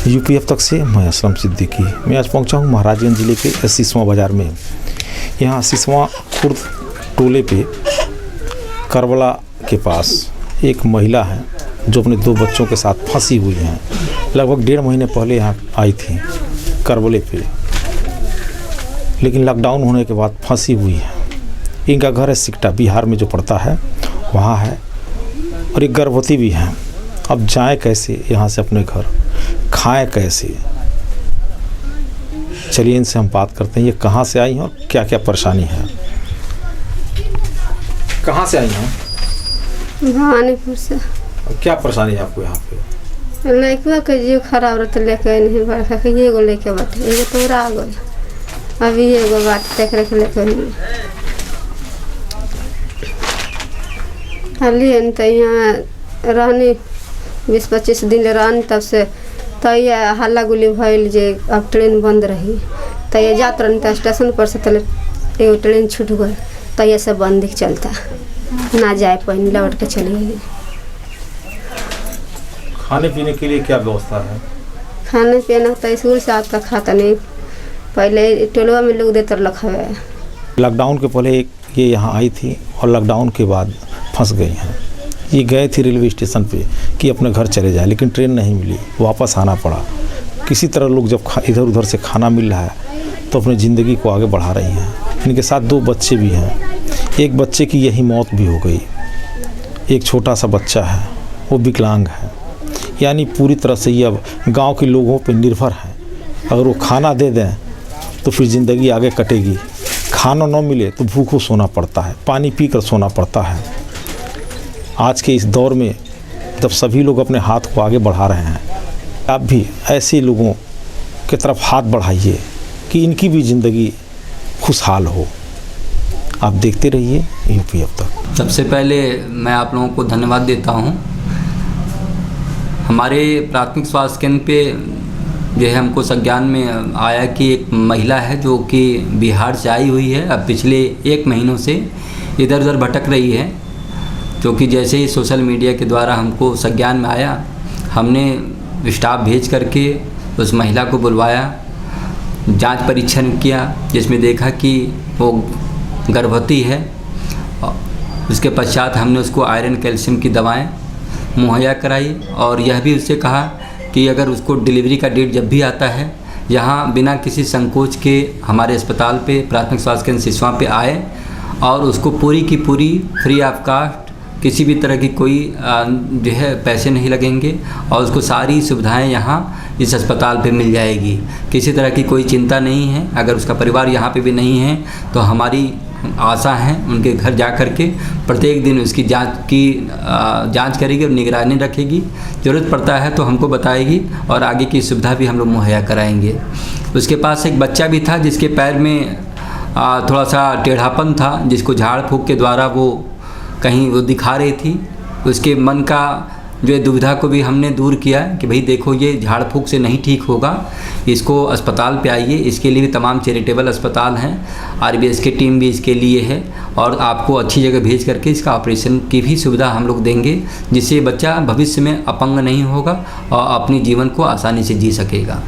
UPF तक से मैं असलम सिद्दीकी। मैं आज पहुंचा हूं महाराजगंज ज़िले के सिसवा बाज़ार में। यहाँ सिसवा खुर्द टोले पे करबला के पास एक महिला है जो अपने 2 बच्चों के साथ फंसी हुई हैं। लगभग 1.5 महीने पहले यहाँ आई थी करबले पे, लेकिन लॉकडाउन होने के बाद फंसी हुई है। इनका घर है सिकटा, बिहार में जो पड़ता है वहाँ है, और एक गर्भवती भी है। अब जाएं कैसे यहाँ से अपने घर, खाएं कैसे? चलिए इनसे हम बात करते हैं, ये कहाँ से आई हैं और क्या क्या परेशानी है। कहाँ से आई हैं? भवानीपुर से। क्या परेशानी है आपको यहाँ पे? लड़का के जीव खराब रहता, लेके नहीं बड़का के एगो लेके बाटे, एगो तोरा आ गई, अभी एगो बात देख रखे लेके नहीं हाली तो यहाँ रहनी 20-25 दिन रहनी। तब से तैया हल्ला गुल्ली भइल जे अब ट्रेन बंद रही, तैया जात रहनी तो स्टेशन पर से तले एगो ट्रेन छूट गई, तैया से बंद ही चलता ना जाए पानी, लौट के चली गई। खाने पीने के लिए क्या व्यवस्था है? खाने पीने तो स्कूल से आपका खाता नहीं, पहले टोलवा में लोग देते रखा है। लॉकडाउन के पहले ये यहाँ आई थी और लॉकडाउन के बाद फंस गई हैं। ये गए थे रेलवे स्टेशन पे कि अपने घर चले जाए, लेकिन ट्रेन नहीं मिली, वापस आना पड़ा। किसी तरह लोग जब इधर उधर से खाना मिल रहा है तो अपनी ज़िंदगी को आगे बढ़ा रही हैं। इनके साथ 2 बच्चे भी हैं, एक बच्चे की यही मौत भी हो गई। एक छोटा सा बच्चा है, वो विकलांग है। यानी पूरी तरह से ये अब गाँव के लोगों पर निर्भर है। अगर वो खाना दे दें तो फिर ज़िंदगी आगे कटेगी। खाना न मिले तो भूखों सोना पड़ता है, पानी पी कर सोना पड़ता है। आज के इस दौर में जब सभी लोग अपने हाथ को आगे बढ़ा रहे हैं, आप भी ऐसे लोगों की तरफ हाथ बढ़ाइए कि इनकी भी ज़िंदगी खुशहाल हो। आप देखते रहिए यूपीएफ तक। सबसे पहले मैं आप लोगों को धन्यवाद देता हूं। हमारे प्राथमिक स्वास्थ्य केंद्र पे जो है हमको संज्ञान में आया कि एक महिला है जो कि बिहार से आई हुई है। अब पिछले 1 महीनों से इधर उधर भटक रही है, क्योंकि जैसे ही सोशल मीडिया के द्वारा हमको संज्ञान में आया, हमने स्टाफ भेज करके उस महिला को बुलवाया, जांच परीक्षण किया, जिसमें देखा कि वो गर्भवती है। उसके पश्चात हमने उसको आयरन कैल्शियम की दवाएं मुहैया कराई, और यह भी उससे कहा कि अगर उसको डिलीवरी का डेट जब भी आता है, यहाँ बिना किसी संकोच के हमारे अस्पताल पे प्राथमिक स्वास्थ्य केंद्र सिसवा पे आए, और उसको पूरी की पूरी फ्री ऑफ कास्ट, किसी भी तरह की कोई जो है पैसे नहीं लगेंगे, और उसको सारी सुविधाएं यहाँ इस अस्पताल पे मिल जाएगी। किसी तरह की कोई चिंता नहीं है। अगर उसका परिवार यहाँ पे भी नहीं है तो हमारी आशा है उनके घर जा कर के प्रत्येक दिन उसकी जांच करेगी और निगरानी रखेगी। ज़रूरत पड़ता है तो हमको बताएगी, और आगे की सुविधा भी हम लोग मुहैया कराएंगे। उसके पास एक बच्चा भी था जिसके पैर में थोड़ा सा टेढ़ापन था, जिसको झाड़ फूँक के द्वारा वो कहीं वो दिखा रही थी। उसके मन का जो है दुविधा को भी हमने दूर किया कि भाई देखो ये झाड़ फूँक से नहीं ठीक होगा, इसको अस्पताल पे आइए। इसके लिए भी तमाम चैरिटेबल अस्पताल हैं, आरबीएस की टीम भी इसके लिए है, और आपको अच्छी जगह भेज करके इसका ऑपरेशन की भी सुविधा हम लोग देंगे, जिससे बच्चा भविष्य में अपंग नहीं होगा और अपनी जीवन को आसानी से जी सकेगा।